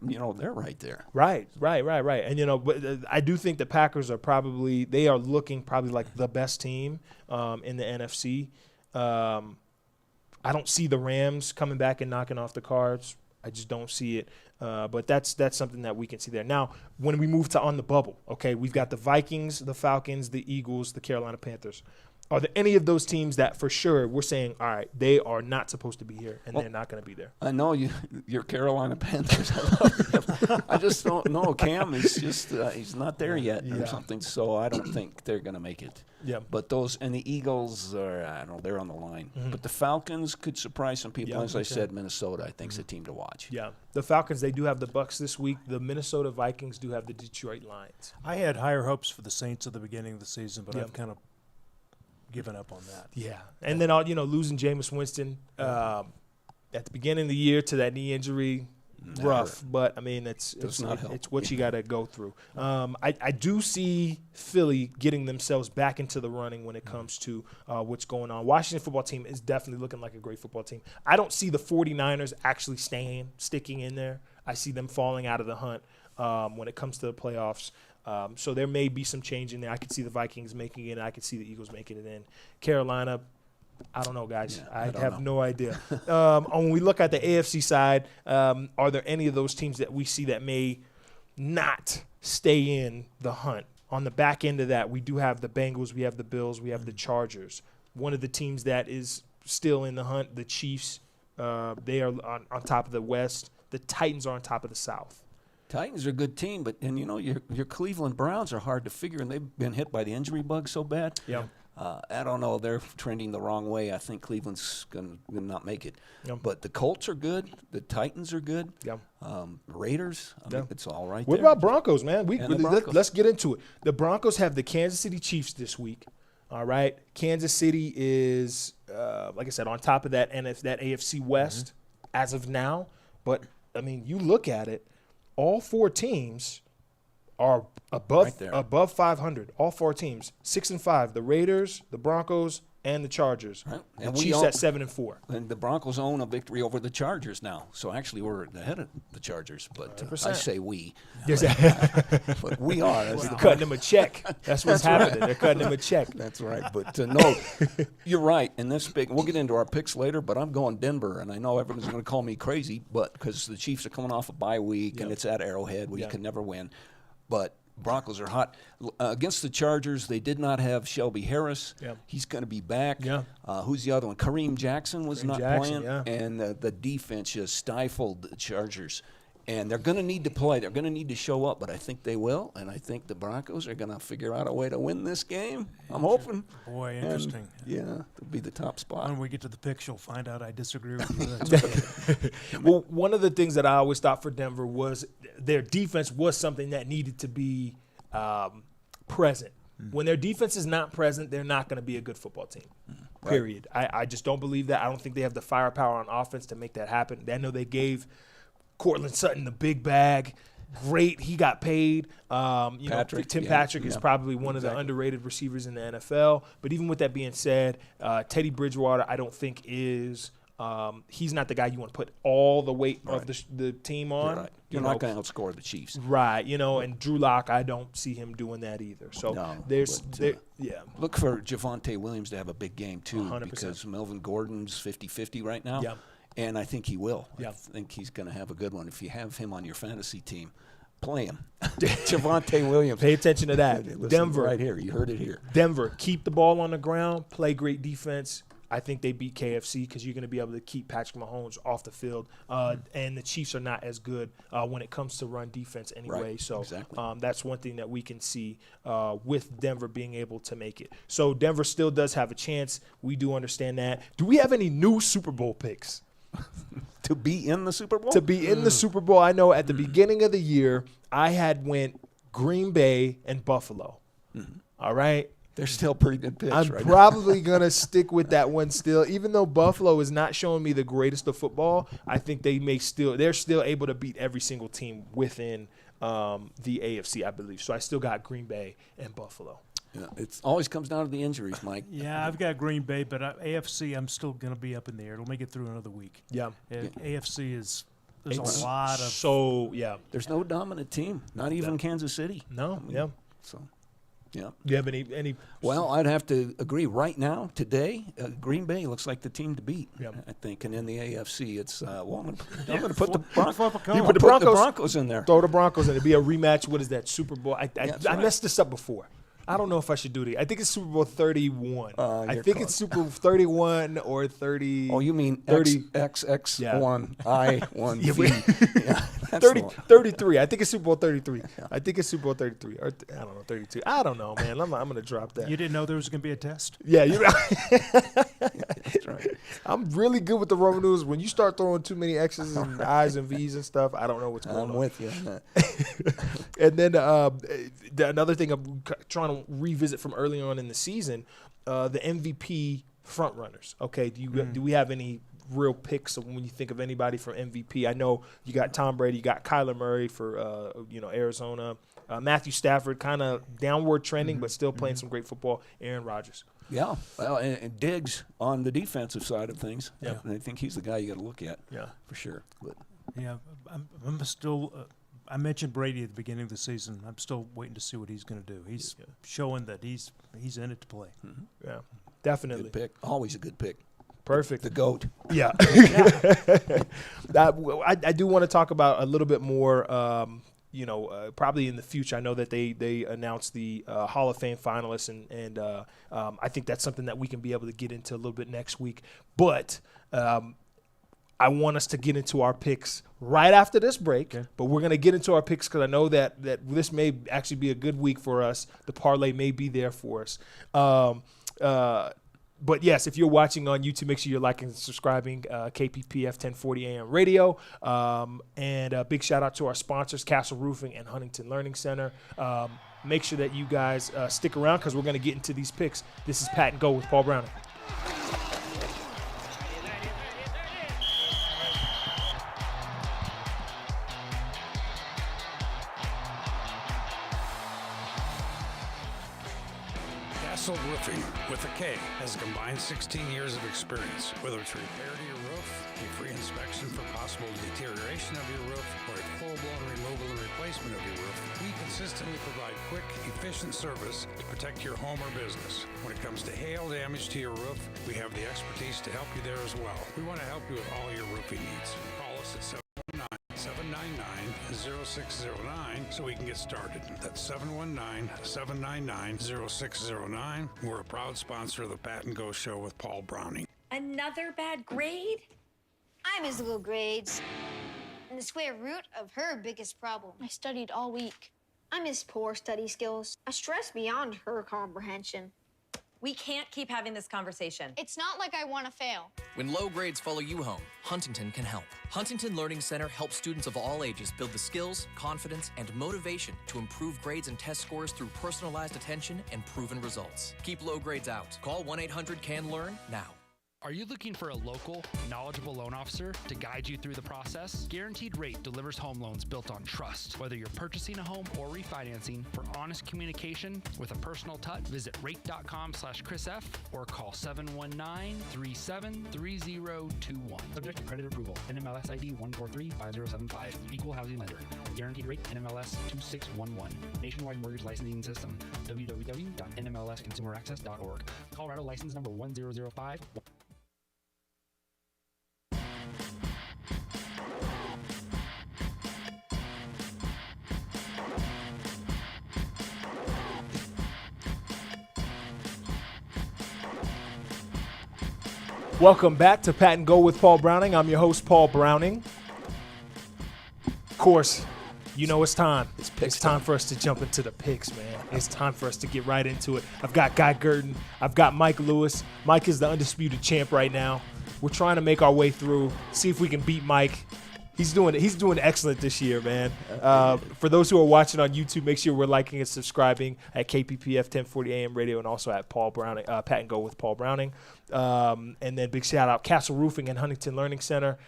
right there. Right. And but I do think the Packers are looking like the best team in the NFC. I don't see the Rams coming back and knocking off the Cards. I just don't see it. But that's something that we can see there. Now, when we move to on the bubble, okay, we've got the Vikings, the Falcons, the Eagles, the Carolina Panthers. Are there any of those teams that for sure we're saying, all right, they are not supposed to be here and they're not going to be there? I know your Carolina Panthers. I love them. I just don't know. Cam is just he's not there yet or something, so I don't think they're going to make it. Yeah. But and the Eagles are, I don't know, they're on the line. But the Falcons could surprise some people. As I said, Minnesota, I think, is a team to watch. Yeah. The Falcons, they do have the Bucks this week. The Minnesota Vikings do have the Detroit Lions. I had higher hopes for the Saints at the beginning of the season, but I've kind of given up on that. Yeah. And then, losing Jameis Winston at the beginning of the year to that knee injury, rough, but I mean it's what you got to go through. I do see Philly getting themselves back into the running when it comes to what's going on. Washington football team is definitely looking like a great football team. I don't see the 49ers actually sticking in there. I see them falling out of the hunt when it comes to the playoffs. So there may be some change in there. I could see the Vikings making it. I could see the Eagles making it in. Carolina, I don't know, guys. Yeah, I have no idea. When we look at the AFC side, are there any of those teams that we see that may not stay in the hunt? On the back end of that, we do have the Bengals, we have the Bills, we have the Chargers. One of the teams that is still in the hunt, the Chiefs, they are on top of the West. The Titans are on top of the South. Titans are a good team, but your Cleveland Browns are hard to figure, and they've been hit by the injury bug so bad. Yeah. I don't know. They're trending the wrong way. I think Cleveland's going to not make it. Yep. But the Colts are good. The Titans are good. Yep. Raiders, I mean, it's all right What there. about Broncos, man? Broncos. Let's get into it. The Broncos have the Kansas City Chiefs this week. All right. Kansas City is, like I said, on top of that AFC West as of now. But, I mean, you look at it, all four teams are above 500. All four teams, 6-5. The Raiders, the Broncos, and the Chargers. Right. And And the Chiefs at 7-4. And the Broncos own a victory over the Chargers now. So actually, we're ahead of the Chargers. But I say we. But we are. They're cutting them a check. That's what's happening. They're cutting them a check. That's right. But no, you're right. And this big, we'll get into our picks later. But I'm going Denver, and I know everyone's going to call me crazy, but because the Chiefs are coming off a bye week, and it's at Arrowhead, where you can never win. But Broncos are hot. Against the Chargers, they did not have Shelby Harris. Yeah. He's going to be back. Yeah. Who's the other one? Kareem Jackson was not playing. Yeah. And the defense just stifled the Chargers. And they're going to need to play. They're going to need to show up, but I think they will. And I think the Broncos are going to figure out a way to win this game. I'm hoping. Boy, interesting. And, it'll be the top spot. When we get to the picks, you'll find out I disagree with you. Well, one of the things that I always thought for Denver was their defense was something that needed to be present. When their defense is not present, they're not going to be a good football team, period. I just don't believe that. I don't think they have the firepower on offense to make that happen. I know they gave Cortland Sutton the big bag. Great. He got paid. Tim Patrick is probably one of the underrated receivers in the NFL. But even with that being said, Teddy Bridgewater I don't think is he's not the guy you want to put all the weight of the team on. Right. You're not going to outscore the Chiefs. Right. And Drew Lock, I don't see him doing that either. So Look for Javonte Williams to have a big game, too, 100%. because Melvin Gordon's 50-50 right now. Yeah. And I think he will. Yeah. I think he's going to have a good one. If you have him on your fantasy team, play him. Javonte Williams. Pay attention to that. Listen, Denver. right here. You heard it here. Denver, keep the ball on the ground, play great defense. I think they beat KFC because you're going to be able to keep Patrick Mahomes off the field. And the Chiefs are not as good when it comes to run defense anyway. Right. So Exactly. that's one thing that we can see with Denver being able to make it. So Denver still does have a chance. We do understand that. Do we have any new Super Bowl picks? To be in the Super Bowl? To be in the Super Bowl. I know at the beginning of the year, I had went Green Bay and Buffalo. All right? They're still pretty good picks I'm right probably going to stick with that one still. Even though Buffalo is not showing me the greatest of football, I think they're still able to beat every single team within the AFC, I believe. So I still got Green Bay and Buffalo. Yeah, it always comes down to the injuries, Mike. Yeah, I've got Green Bay, but AFC, I'm still going to be up in the air. It'll make it through another week. Yeah. AFC there's It's a lot of. So, yeah. There's no dominant team, not even Kansas City. No, yeah. So, yeah. Do you have any? Well, I'd have to agree. Right now, today, Green Bay looks like the team to beat. Yeah. I think, and in the AFC, it's. I'm going to put the Broncos in there. Throw the Broncos in. It'd be a rematch. What is that? Super Bowl. I messed this up before. I don't know if I should do it. I think it's Super Bowl 31. I think it's Super Bowl 31 or 30. Oh, you mean 30, XX1, I1, Yeah, V. Yeah, 33. I think it's Super Bowl 33. Yeah. I think it's Super Bowl 33. Or I don't know, 32. I don't know, man. I'm going to drop that. You didn't know there was going to be a test? Yeah, you're right. That's right. I'm really good with the Roman numerals. When you start throwing too many X's and I's and V's and stuff, I don't know what's going on. I'm with you. And then another thing I'm trying to revisit from early on in the season, the MVP front runners. Okay, do we have any real picks when you think of anybody for MVP. I know you got Tom Brady, you got Kyler Murray for Arizona. Matthew Stafford, kind of downward trending, but still playing some great football. Aaron Rodgers. Yeah, well, and Diggs on the defensive side of things. Yeah, I think he's the guy you got to look at. Yeah, for sure. But yeah, I'm still. I mentioned Brady at the beginning of the season. I'm still waiting to see what he's going to do. He's showing that he's in it to play. Mm-hmm. Yeah, definitely. Good pick. Always a good pick. Perfect. The GOAT. Yeah. I do want to talk about a little bit more. Probably in the future. I know that they announced the Hall of Fame finalists, and I think that's something that we can be able to get into a little bit next week. But I want us to get into our picks right after this break. Okay. But we're going to get into our picks because I know that this may actually be a good week for us. The parlay may be there for us. But yes, if you're watching on YouTube, make sure you're liking and subscribing, KPPF 1040 AM radio. And a big shout out to our sponsors, Castle Roofing and Huntington Learning Center. Make sure that you guys stick around because we're going to get into these picks. This is Pat and Go with Paul Browning. Castle Roofing, with a K, has a combined 16 years of experience. Whether it's repair to your roof, a free inspection for possible deterioration of your roof, or a full-blown removal and replacement of your roof, we consistently provide quick, efficient service to protect your home or business. When it comes to hail damage to your roof, we have the expertise to help you there as well. We want to help you with all your roofing needs. Call us at 719-0609 so we can get started. That's 719-799-0609. We're a proud sponsor of the Pat and Go Show with Paul Browning. Another bad grade? I miss little grades and the square root of her biggest problem. I studied all week. I miss poor study skills. I stress beyond her comprehension. We can't keep having this conversation. It's not like I want to fail. When low grades follow you home, Huntington can help. Huntington Learning Center helps students of all ages build the skills, confidence, and motivation to improve grades and test scores through personalized attention and proven results. Keep low grades out. Call 1-800-CAN-LEARN now. Are you looking for a local, knowledgeable loan officer to guide you through the process? Guaranteed Rate delivers home loans built on trust. Whether you're purchasing a home or refinancing, for honest communication with a personal touch, visit rate.com/ChrisF or call 719-373021. Subject to credit approval. NMLS ID 1435075. Equal housing lender. Guaranteed Rate NMLS 2611. Nationwide mortgage licensing system. www.nmlsconsumeraccess.org. Colorado license number 1005. Welcome back to Pat and Go with Paul Browning. I'm your host, Paul Browning. Of course, you know it's time. It's time for us to jump into the picks, man. It's time for us to get right into it. I've got Guy Gurton. I've got Mike Lewis. Mike is the undisputed champ right now. We're trying to make our way through, see if we can beat Mike. He's doing excellent this year, man. For those who are watching on YouTube, make sure we're liking and subscribing at KPPF 1040 AM radio and also at Paul Browning, Pat and Go with Paul Browning. And then big shout out Castle Roofing and Huntington Learning Center.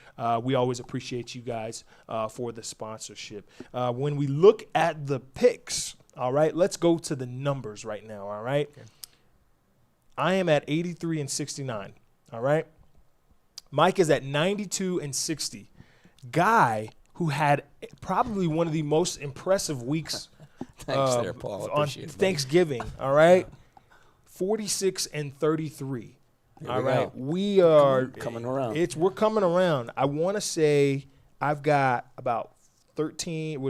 We always appreciate you guys for the sponsorship. When we look at the picks, all right, let's go to the numbers right now, all right? Okay. I am at 83 and 69, all right? Mike is at 92 and 60. Guy, who had probably one of the most impressive weeks there, Paul. on Thanksgiving, all right? 46 and 33. All right. We are coming around. We're coming around. I want to say I've got about 14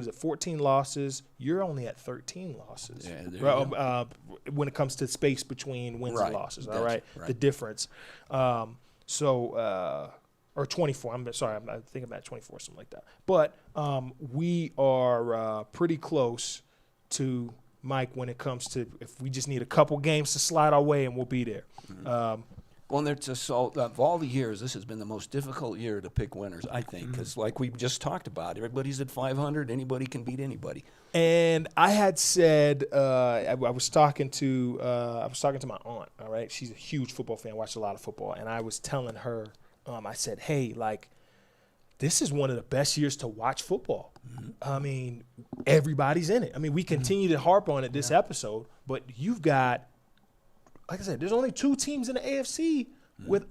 losses. You're only at 13 losses. Yeah, when it comes to space between wins and losses, all right? The difference. Or 24. I'm thinking about 24, something like that. But we are pretty close to Mike when it comes to if we just need a couple games to slide our way and we'll be there. Mm-hmm. Of all the years, this has been the most difficult year to pick winners, I think, because like we just talked about, everybody's at 500. Anybody can beat anybody. And I had said I was talking to my aunt. All right, she's a huge football fan, watched a lot of football, and I was telling her I said, hey, like, this is one of the best years to watch football. I mean, everybody's in it. I mean, we continue to harp on it this episode, but you've got, like I said, there's only 2 teams in the AFC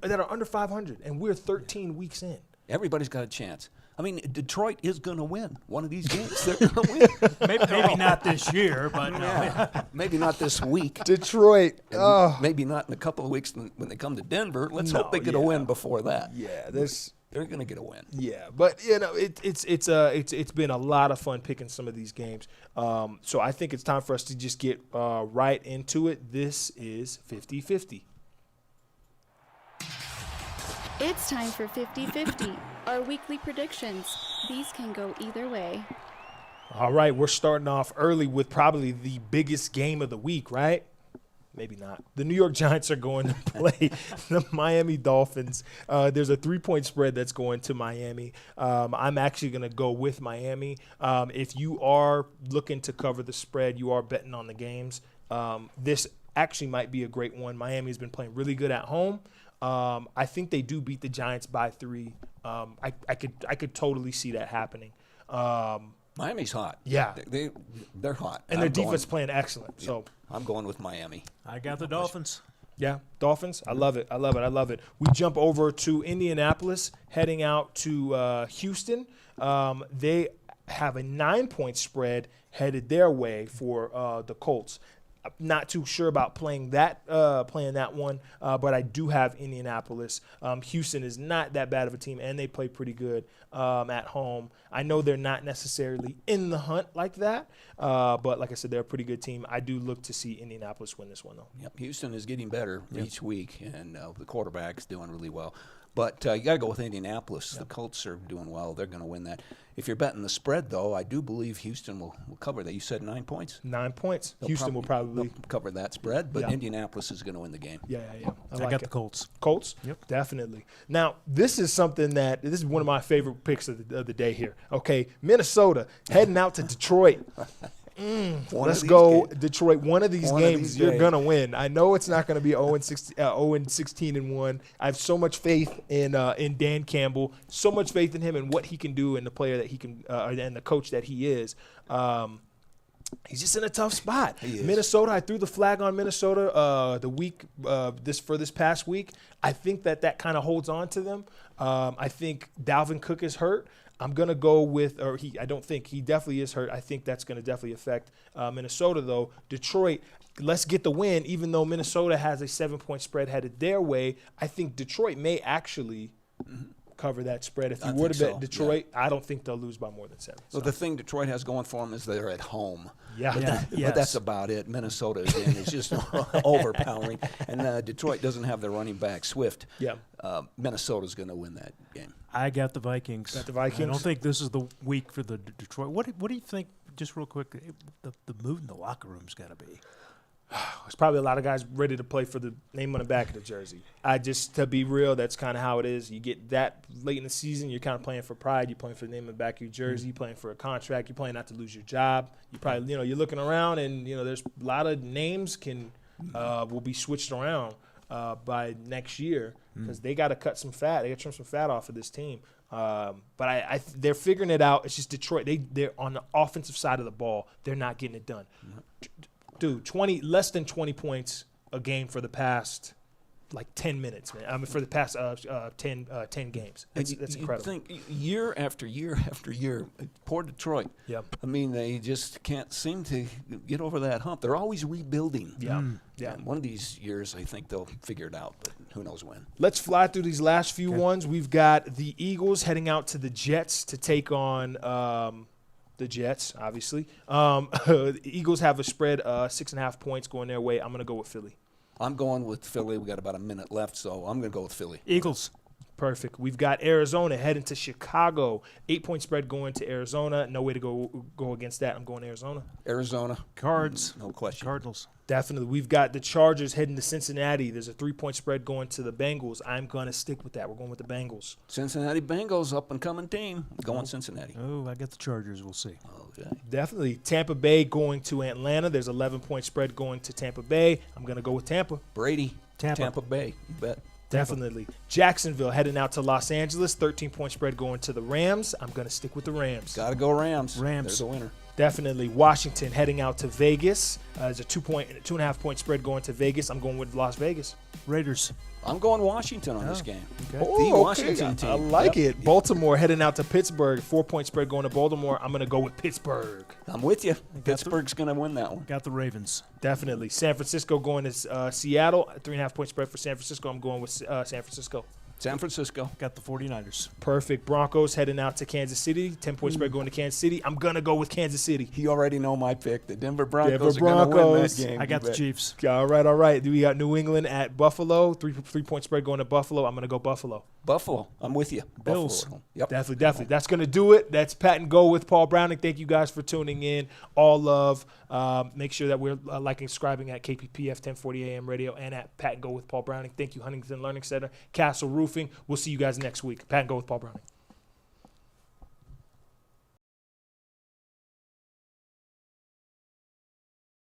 that are under 500, and we're 13 weeks in. Everybody's got a chance. I mean, Detroit is going to win one of these games. They're going to win. Maybe not this year, but maybe not this week. Detroit. Maybe not in a couple of weeks when they come to Denver. Let's hope they get a win before that. Yeah, they're going to get a win. Yeah, but it's been a lot of fun picking some of these games. So I think it's time for us to just get right into it. This is 50-50. It's time for 50-50, our weekly predictions. These can go either way. All right, we're starting off early with probably the biggest game of the week, right? Maybe not. The New York Giants are going to play the Miami Dolphins. There's a 3-point spread that's going to Miami. I'm actually going to go with Miami. If you are looking to cover the spread, you are betting on the games. This actually might be a great one. Miami's been playing really good at home. I think they do beat the Giants by 3. I could totally see that happening. Miami's hot. Yeah. They're hot. And their defense playing excellent. Yeah, So I'm going with Miami. I got the Dolphins. Yeah, Dolphins. I love it. I love it. I love it. We jump over to Indianapolis, heading out to Houston. They have a 9-point spread headed their way for the Colts. I'm not too sure about playing that one, but I do have Indianapolis. Houston is not that bad of a team, and they play pretty good at home. I know they're not necessarily in the hunt like that, but like I said, they're a pretty good team. I do look to see Indianapolis win this one, though. Yep, Houston is getting better each week, and the quarterback's doing really well. But you got to go with Indianapolis. Yep. The Colts are doing well. They're going to win that. If you're betting the spread, though, I do believe Houston will cover that. You said 9 points? 9 points. Houston will probably cover that spread, but Indianapolis is going to win the game. Yeah. I got the Colts. Colts? Yep. Definitely. Now, this is one of my favorite picks of the day here. Okay, Minnesota heading out to Detroit. Let's go, games. Detroit. One of these games you're going to win. I know it's not going to be 0-16-1. I have so much faith in Dan Campbell, so much faith in him and what he can do and the player that he can and the coach that he is. He's just in a tough spot. Minnesota, I threw the flag on Minnesota this past week. I think that kind of holds on to them. I think Dalvin Cook is hurt. I'm going to go with, he definitely is hurt. I think that's going to definitely affect Minnesota, though. Detroit, let's get the win. Even though Minnesota has a 7-point spread headed their way, I think Detroit may actually cover that spread. If you were to bet Detroit, I don't think they'll lose by more than 7. Well, the thing Detroit has going for them is they're at home. Yeah. But that's about it. Minnesota, again, is just overpowering. And Detroit doesn't have their running back, Swift. Yeah. Minnesota's going to win that game. I got the Vikings. Got the Vikings? I don't think this is the week for the Detroit. What do you think, just real quick, the mood in the locker room's got to be? There's probably a lot of guys ready to play for the name on the back of the jersey. To be real, that's kind of how it is. You get that late in the season, you're kind of playing for pride. You're playing for the name on the back of your jersey. You're playing for a contract. You're playing not to lose your job. You probably, you're looking around, and there's a lot of names will be switched around by next year because they got to cut some fat. They got to trim some fat off of this team. But they're figuring it out. It's just Detroit. They're on the offensive side of the ball. They're not getting it done. Dude, less than 20 points a game for the past 10 minutes, man. I mean, for the past 10 games. That's incredible. You think year after year after year, poor Detroit. Yep. I mean, they just can't seem to get over that hump. They're always rebuilding. Yeah. And one of these years, I think they'll figure it out, but who knows when. Let's fly through these last few ones. We've got the Eagles heading out to the Jets to take on the Jets, obviously. The Eagles have a spread 6.5 points going their way. I'm going to go with Philly. I'm going with Philly. We got about a minute left, so I'm going to go with Philly. Eagles. Perfect. We've got Arizona heading to Chicago. 8-point spread going to Arizona. No way to go against that. I'm going Arizona. Arizona. Cards. No question. Cardinals. Definitely. We've got the Chargers heading to Cincinnati. There's a 3-point spread going to the Bengals. I'm going to stick with that. We're going with the Bengals. Cincinnati Bengals, up-and-coming team. Going Cincinnati. Oh, I got the Chargers. We'll see. Okay. Definitely. Tampa Bay going to Atlanta. There's 11-point spread going to Tampa Bay. I'm going to go with Tampa. Brady. Tampa Bay. You bet. Definitely. Jacksonville heading out to Los Angeles. 13-point spread going to the Rams. I'm going to stick with the Rams. Got to go Rams. Rams. There's a winner. Definitely. Washington heading out to Vegas. There's a 2.5 point spread going to Vegas. I'm going with Las Vegas. Raiders. I'm going Washington on this game. Okay. The Washington team. I like it. Baltimore heading out to Pittsburgh. 4-point spread going to Baltimore. I'm going to go with Pittsburgh. I'm with you. Pittsburgh's going to win that one. Got the Ravens. Definitely. San Francisco going to Seattle. 3.5 point spread for San Francisco. I'm going with San Francisco. San Francisco. Got the 49ers. Perfect. Broncos heading out to Kansas City. 10-point spread going to Kansas City. I'm going to go with Kansas City. You already know my pick. The Denver Broncos are going to win that game. I got the Chiefs. All right. We got New England at Buffalo. 3-point spread going to Buffalo. I'm going to go Buffalo. Buffalo. I'm with you. Bills. Buffalo. Yep. Definitely. That's going to do it. That's Pat and Go with Paul Browning. Thank you guys for tuning in. All love. Make sure that we're liking and subscribing at KPPF 1040 AM radio and at Pat and Go with Paul Browning. Thank you, Huntington Learning Center, Castle Roofing. We'll see you guys next week. Pat and Go with Paul Browning.